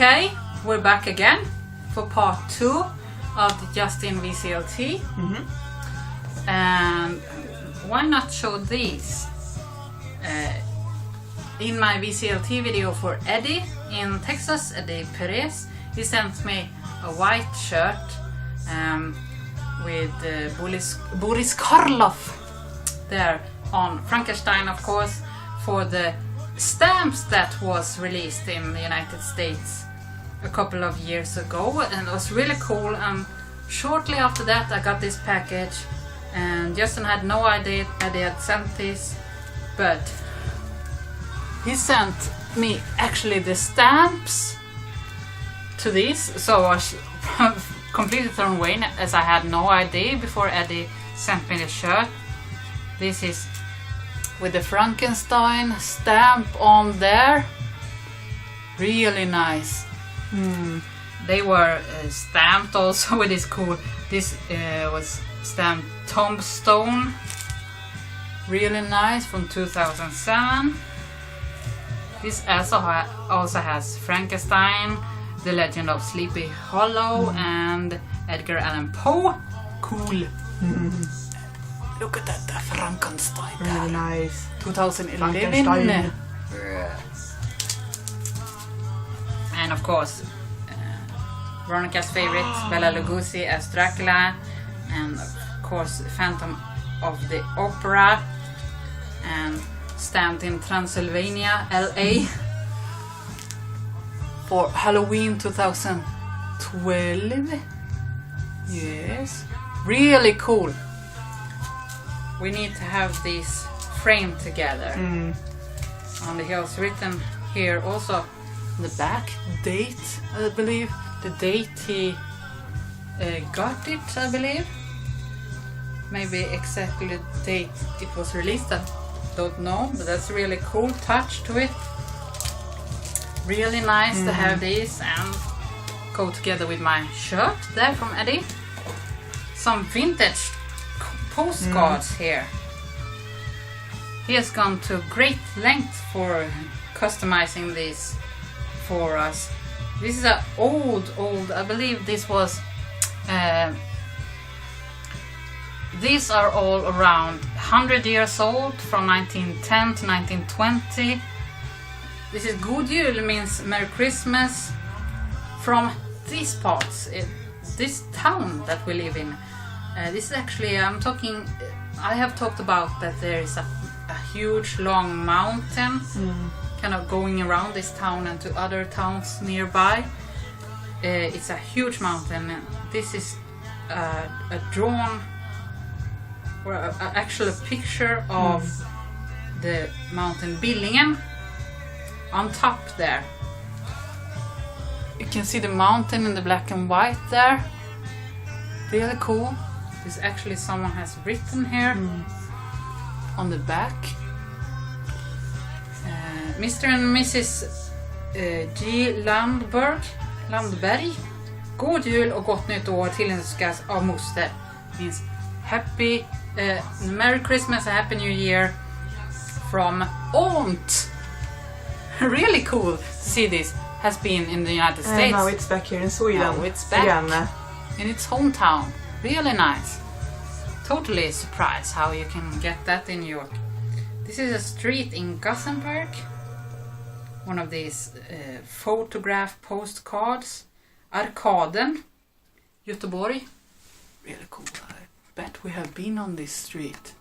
Okay, we're back again for part 2 of the Justin VCLT. And why not show these? In my VCLT video for Eddie in Texas, Eddie Perez, he sent me a white shirt with Boris Karloff there on Frankenstein, of course, for the stamps that was released in the United States a couple of years ago, and it was really cool. And shortly after that I got this package, and Justin had no idea Eddie had sent this, but he sent me actually the stamps to these, so I was completely thrown away as I had no idea before Eddie sent me the shirt. This is with the Frankenstein stamp on there. Really nice. They were stamped also with this cool. This was stamped Tombstone. Really nice, from 2007. This also has Frankenstein, The Legend of Sleepy Hollow, and Edgar Allan Poe. Cool. Look at that Frankenstein. Really nice. 2011. And of course, Veronica's favorite, Bela Lugosi as Dracula, and of course Phantom of the Opera, and stamped in Transylvania, LA, for Halloween 2012. Yes, really cool. We need to have these framed together. And he has written here also on the back date, I believe, the date he got it, I believe. Maybe exactly the date it was released, I don't know, but that's a really cool touch to it. Really nice to have these and go together with my shirt there from Eddie. Some vintage postcards here. He has gone to great length for customizing these for us. This is an old, I believe this was these are all around 100 years old, from 1910 to 1920. This is God Jul, means Merry Christmas, from these parts, this town that we live in. This is actually, I have talked about that there is a huge long mountain kind of going around this town and to other towns nearby. It's a huge mountain. This is a drawn, or actually a picture of the mountain Billingen on top there. You can see the mountain in the black and white there. Really cool. This actually someone has written here on the back. Mr. and Mrs. G. Landberg, God jul och gott nytt år tillönskas av moster. Means happy Merry Christmas and Happy New Year from Aunt. Really cool to see this. Has been in the United States. Now it's back here in Sweden. Now it's back again in its hometown. Really nice. Totally surprised how you can get that in New York. This is a street in Gothenburg. One of these photograph postcards. Arkaden, Göteborg. Really cool. I bet we have been on this street.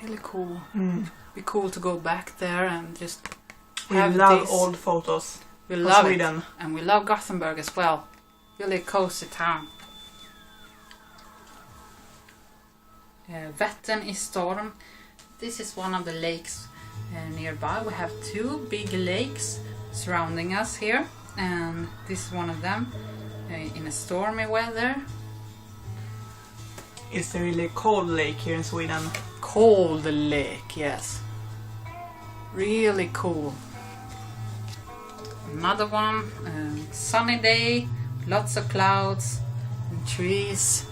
Really cool. Be cool to go back there and just have love this. old photos. We love Sweden. it, and we love Gothenburg as well. Really cozy town. Vättern i storm. This is one of the lakes nearby. We have two big lakes surrounding us here, and this is one of them in a stormy weather. It's a really cold lake here in Sweden. Cold lake, yes. Really cool. Another one, sunny day, lots of clouds and trees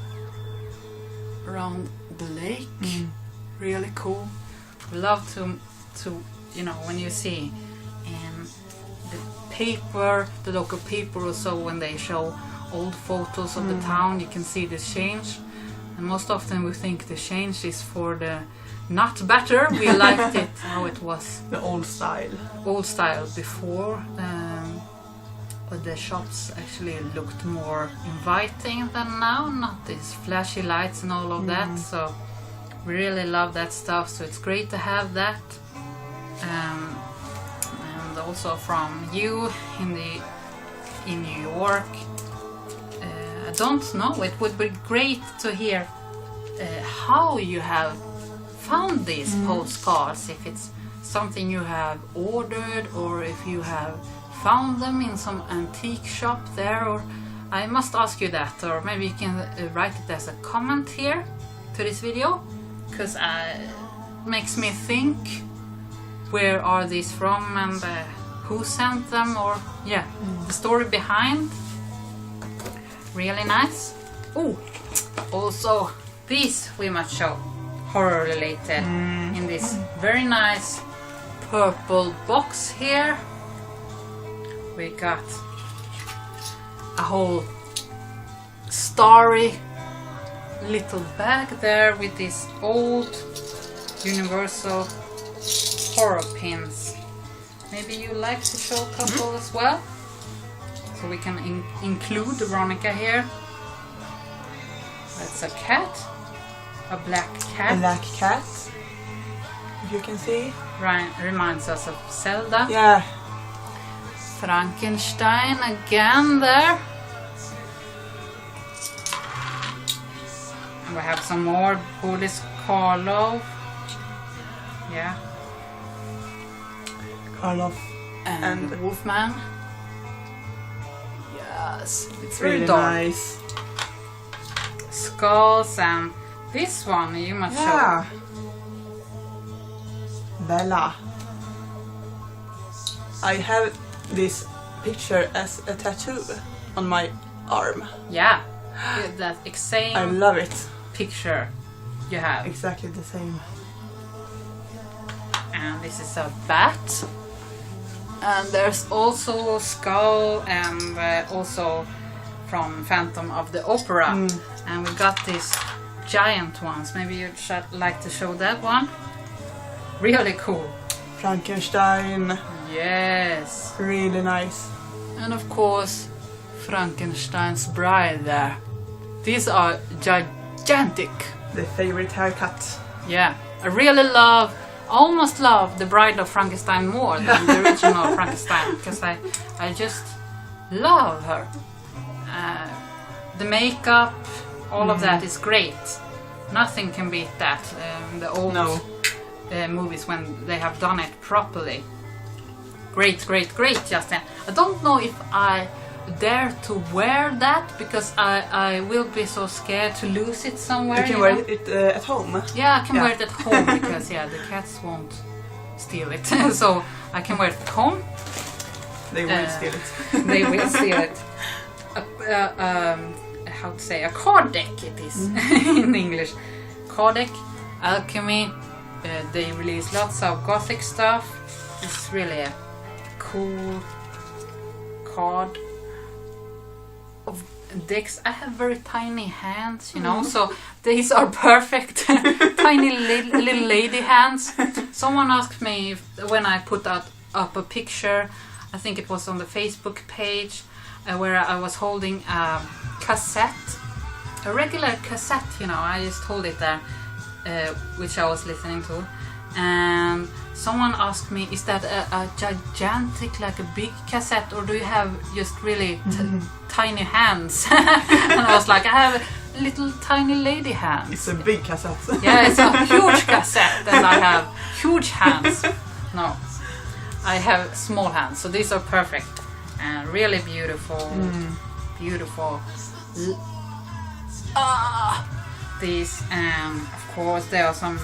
around the lake. Really cool. We love to you know, when you see the paper, the local paper or so, when they show old photos of the town, you can see this change. And most often we think the change is for the not better. We liked it how it was. The old style. Old style before. But the shops actually looked more inviting than now, not these flashy lights and all of that. So we really love that stuff. So it's great to have that. And also from you in New York. I don't know. It would be great to hear how you have found these postcards. If it's something you have ordered, or if you have found them in some antique shop there, or I must ask you that, or maybe you can write it as a comment here to this video, because it makes me think where are these from and who sent them, or the story behind. Really nice. Oh, also these we must show, horror related, in this very nice purple box here. We got a whole starry little bag there with these old Universal horror pins. Maybe you like to show a couple as well? So we can include Veronica here. That's a cat. A black cat. A black cat. If you can see. Reminds us of Zelda. Yeah. Frankenstein again there. We have some more Boris Karloff. Yeah. Karloff and Wolfman. Yes, it's really very dark. nice. Skulls, and this one you must Yeah. show. Bella. I have this picture as a tattoo on my arm. Yeah, that I same love it. picture you have. Exactly the same. And this is a bat. And there's also a skull, and also from Phantom of the Opera. And we got these giant ones. Maybe you'd like to show that one. Really cool. Frankenstein. Yes. Really nice. And of course, Frankenstein's bride there. These are gigantic. The favorite haircut. Yeah, I really almost love the Bride of Frankenstein more than the original Frankenstein, because I just love her. The makeup, all of that is great. Nothing can beat that. The old movies, when they have done it properly. Great, great, great, Justin. I don't know if I dare to wear that, because I will be so scared to lose it somewhere. You can wear it at home. Yeah, I can wear it at home, because the cats won't steal it. So I can wear it at home. They will steal it. They will steal it. How to say, a card deck it is in English. Card deck, alchemy. They release lots of gothic stuff. It's really a cool card of decks. I have very tiny hands, you know, so these are perfect tiny little lady hands. Someone asked me when I put up a picture, I think it was on the Facebook page, where I was holding a cassette, a regular cassette, you know, I just hold it there, which I was listening to, and someone asked me, is that a gigantic, like a big cassette, or do you have just really tiny hands? And I was like, I have little tiny lady hands. It's a big cassette. Yeah, it's a huge cassette, and I have huge hands. No, I have small hands, so these are perfect and really beautiful. Beautiful. These, and of course there are some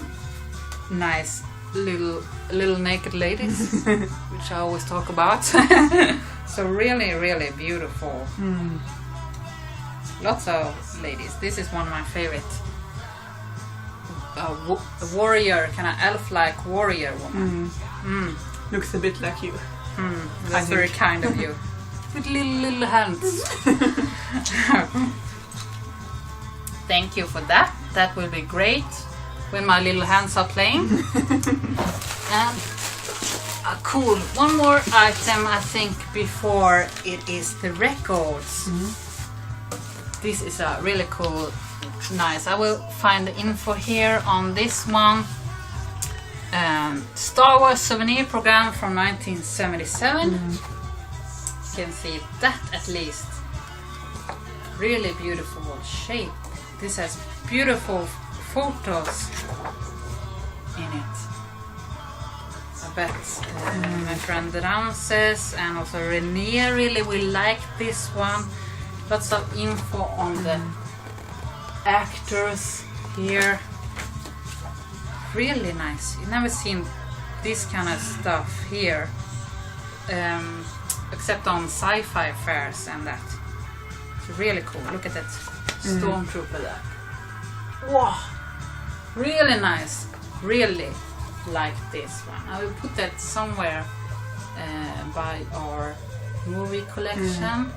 nice little naked ladies, which I always talk about. So really, really beautiful. Lots of ladies. This is one of my favorite. Warrior, kind of elf-like warrior woman. Looks a bit like you. That's very kind of you. With little hands. Thank you for that. That will be great when my little hands are playing. And cool. One more item, I think, before it is the records. This is a really cool, nice. I will find the info here on this one. Star Wars souvenir program from 1977. You can see that at least. Really beautiful shape. This has beautiful photos in it. I bet my friend Ramses and also Renee really will like this one. Lots of info on the actors here. Really nice. You've never seen this kind of stuff here, except on sci-fi fairs and that. It's really cool. Look at that stormtrooper there. Wow, really nice. Really like this one. I will put that somewhere by our movie collection.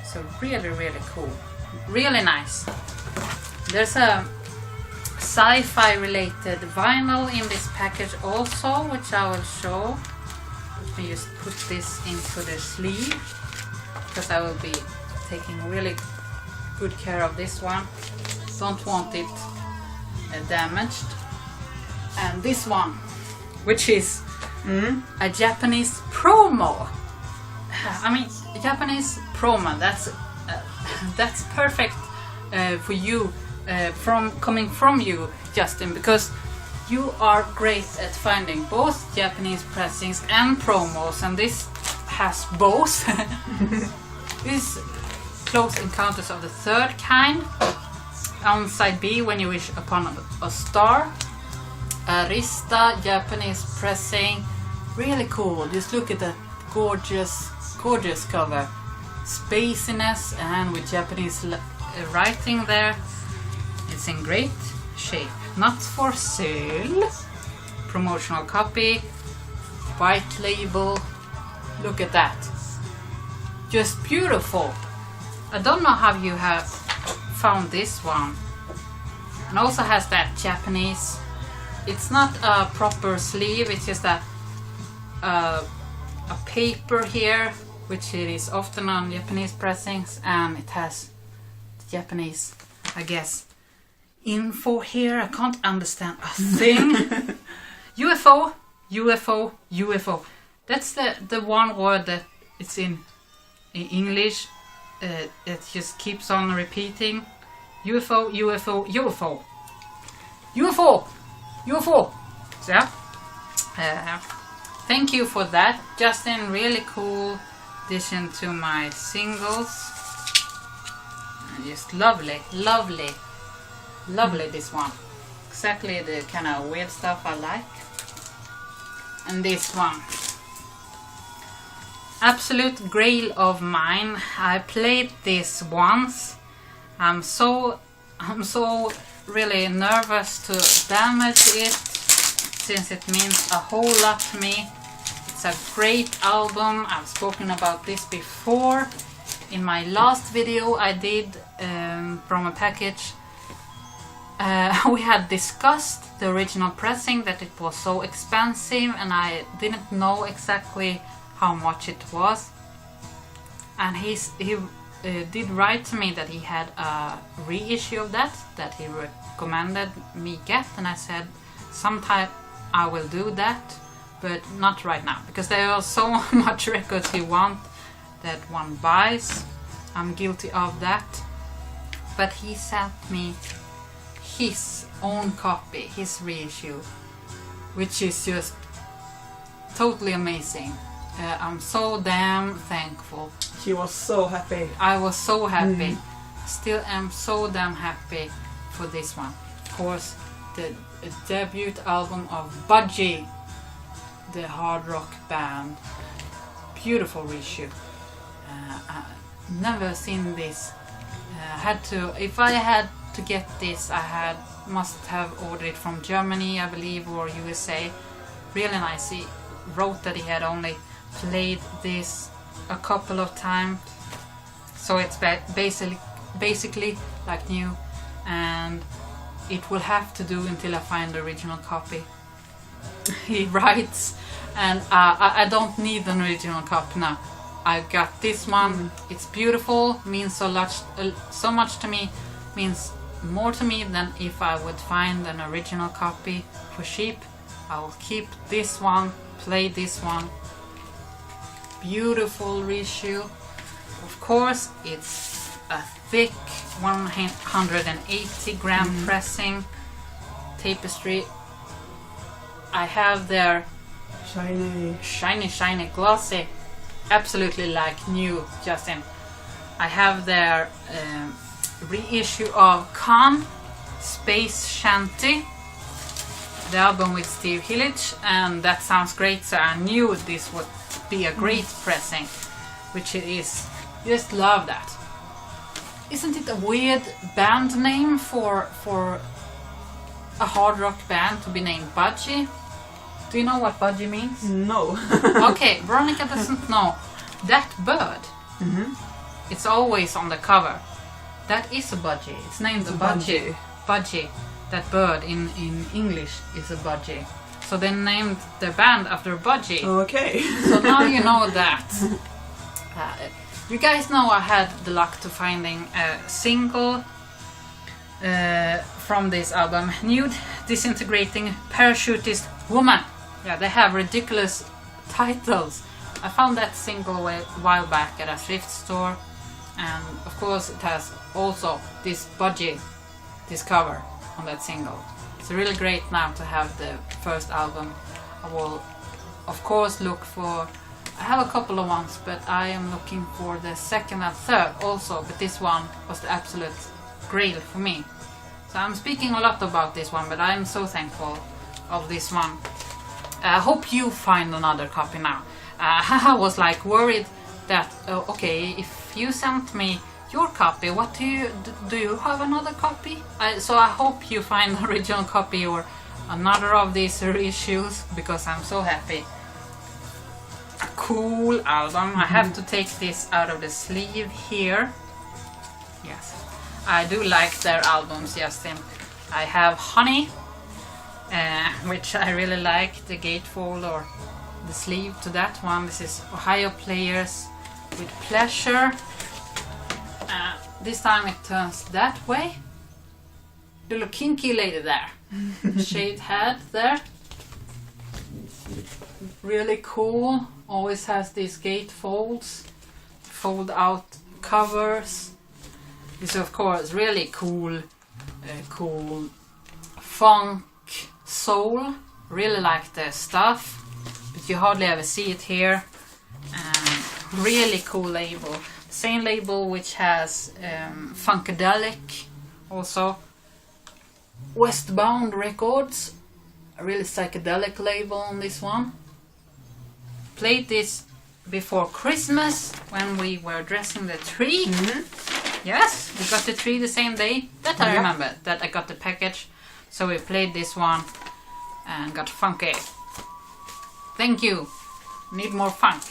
So really cool. Really nice. There's a sci-fi related vinyl in this package also, which I will show. Let me just put this into the sleeve, because I will be taking really good care of this one. Don't want it damaged. And this one, which is a Japanese promo. I mean, Japanese promo. That's perfect for you. Coming from you, Justin, because you are great at finding both Japanese pressings and promos, and this has both. This Close Encounters of the Third Kind on side B, When You Wish Upon a Star. Arista Japanese pressing, really cool. Just look at that gorgeous cover. Spaciness and with Japanese writing there. It's in great shape. Not for sale. Promotional copy. White label. Look at that. Just beautiful. I don't know how you have found this one. And also has that Japanese. It's not a proper sleeve. It's just a paper here, which it is often on Japanese pressings, and it has the Japanese, I guess, info here. I can't understand a thing. UFO. That's the one word that it's in English. It just keeps on repeating. UFO. So yeah. Thank you for that, Justin. Really cool addition to my singles. Just lovely this one. Exactly the kind of weird stuff I like. And this one, absolute grail of mine. I played this once. I'm so really nervous to damage it, since it means a whole lot to me. It's a great album. I've spoken about this before. In my last video I did from a package, we had discussed the original pressing, that it was so expensive and I didn't know exactly how much it was. And he did write to me that he had a reissue of that he recommended me get, and I said sometime I will do that, but not right now, because there are so much records you want that one buys. I'm guilty of that. But he sent me his own copy, his reissue, which is just totally amazing. I'm so damn thankful. She was so happy. I was so happy. Still am so damn happy for this one. Of course, the debut album of Budgie, the hard rock band. Beautiful reissue. I've never seen this. If I had to get this, must have ordered it from Germany, I believe, or USA. Really nice. wrote that he had only played this a couple of times, so it's basically like new, and it will have to do until I find the original copy. He writes, and I don't need an original copy now. I got this one. It's beautiful, means so much to me, means more to me than if I would find an original copy for cheap. I will keep this one, play this one. Beautiful reissue. Of course, it's a thick 180 gram pressing tapestry. I have their shiny, glossy, absolutely like new, Justin. I have their reissue of Khan Space Shanty, the album with Steve Hillage, and that sounds great, so I knew this would be a great pressing, which it is. Just love that. Isn't it a weird band name for a hard rock band to be named Budgie? Do you know what budgie means? No. Okay, Veronica doesn't know. That bird, it's always on the cover. That is a budgie. It's named a budgie. Budgie. That bird in English is a budgie. So they named their band after a budgie. Okay. So now you know that. You guys know I had the luck to finding a single from this album, Nude Disintegrating Parachutist Woman. Yeah, they have ridiculous titles. I found that single a while back at a thrift store, and of course it has also this budgie, this cover on that single. It's really great now to have the first album. I will of course look for, I have a couple of ones, but I am looking for the second and third also, but this one was the absolute grail for me. So I'm speaking a lot about this one, but I'm so thankful of this one. I hope you find another copy now. I was like worried that, okay, if you sent me your copy, what do you have another copy? So I hope you find the original copy or another of these reissues, because I'm so happy. A cool album. I have to take this out of the sleeve here. Yes, I do like their albums, Justin. I have Honey, which I really like, the gatefold or the sleeve to that one. This is Ohio Players with Pleasure. This time it turns that way. The little kinky lady there. Shaved head there. Really cool. Always has these gatefolds. Fold out covers. This of course really cool. Cool funk soul. Really like the stuff. But you hardly ever see it here. Really cool label. Same label which has Funkadelic also. Westbound Records, a really psychedelic label on this one. Played this before Christmas when we were dressing the tree. Yes, we got the tree the same day. That I remember, that I got the package. So we played this one and got funky. Thank you. Need more funk.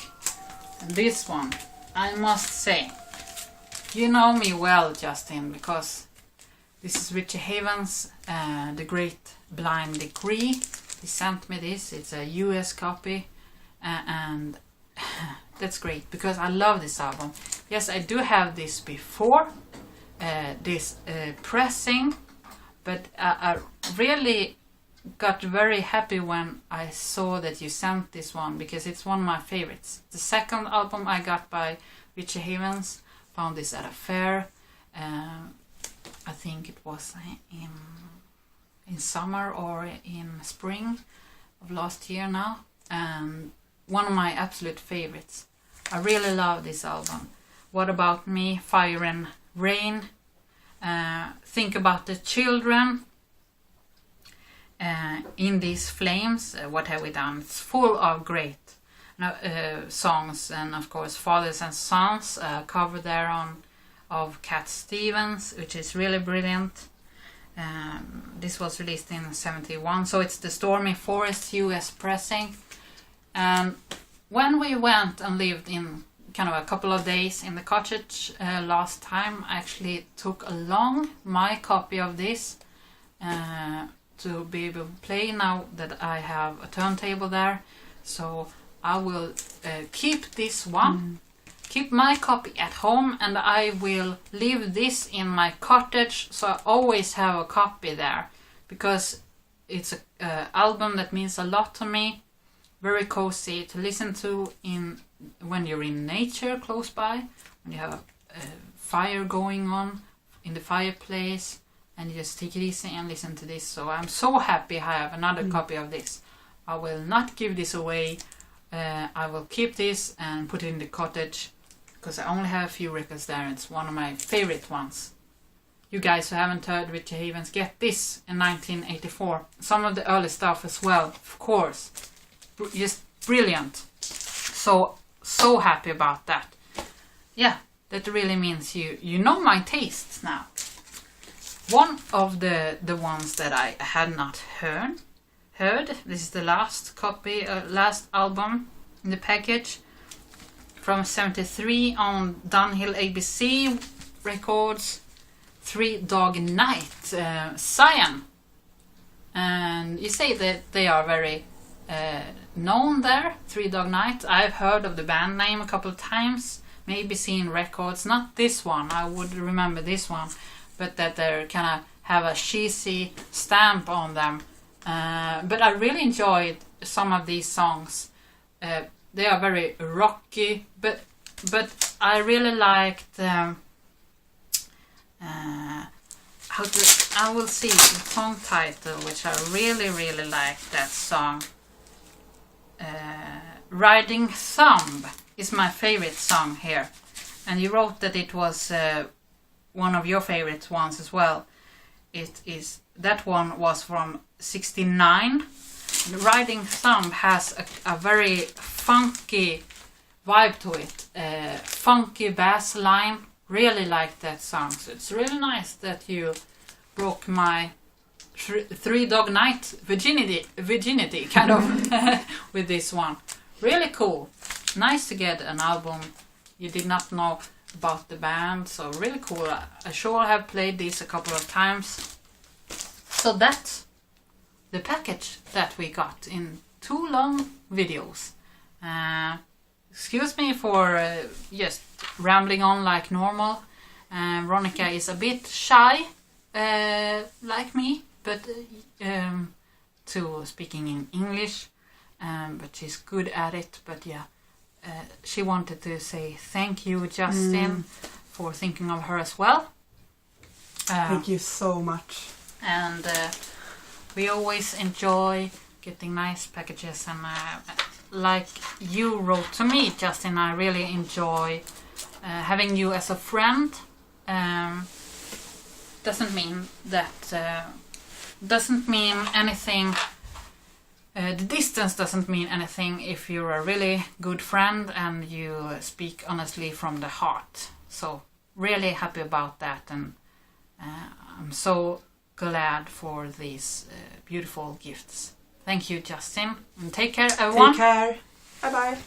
And this one, I must say, you know me well, Justin, because this is Richie Havens, The Great Blind Decree. He sent me this. It's a US copy, and that's great because I love this album. Yes, I do have this before, this pressing, but I really got very happy when I saw that you sent this one because it's one of my favorites. The second album I got by Richie Havens, found this at a fair. I think it was in summer or in spring of last year now, and one of my absolute favorites. I really love this album. What About Me, Fire and Rain, Think About the Children, In These Flames, What Have We Done? It's full of great songs, and of course Fathers and Sons, cover there of Cat Stevens, which is really brilliant. This was released in '71, so it's the Stormy Forest US pressing. And when we went and lived in kind of a couple of days in the cottage last time, I actually took along my copy of this to be able to play now that I have a turntable there. So I will keep this one, keep my copy at home, and I will leave this in my cottage, so I always have a copy there, because it's an album that means a lot to me. Very cozy to listen to when you're in nature close by, when you have a fire going on in the fireplace, and you just take it easy and listen to this. So I'm so happy I have another copy of this. I will not give this away. I will keep this and put it in the cottage, because I only have a few records there. It's one of my favorite ones. You guys who haven't heard Richie Havens, get this in 1984. Some of the early stuff as well, of course. Just brilliant. So happy about that. Yeah, that really means you know my tastes now. One of the ones that I had not heard. This is the last copy, last album in the package from '73 on Dunhill ABC Records. 3 Dog Night, Cyan. And you say that they are very known there, 3 Dog Night. I've heard of the band name a couple of times, maybe seen records, not this one, I would remember this one, but that they kind of have a cheesy stamp on them. But I really enjoyed some of these songs. They are very rocky, but I really liked I will see the song title, which I really like that song. Riding Thumb is my favorite song here, and you wrote that it was one of your favorite ones as well. That one was from '69. Riding Thumb has a very funky vibe to it, funky bass line. Really like that song. So it's really nice that you broke my 3 Dog Night virginity kind of with this one. Really cool. Nice to get an album you did not know about the band, so really cool. I sure have played this a couple of times. So that's the package that we got in 2 long videos. Excuse me for just rambling on like normal. Veronica is a bit shy, like me, but to speaking in English, but she's good at it. But yeah, she wanted to say thank you, Justin, for thinking of her as well. Thank you so much. And we always enjoy getting nice packages, and like you wrote to me, Justin, I really enjoy having you as a friend. Doesn't mean anything. The distance doesn't mean anything if you're a really good friend and you speak honestly from the heart. So really happy about that, and I'm so glad for these beautiful gifts. Thank you, Justin, and take care, everyone. Take care. Bye bye.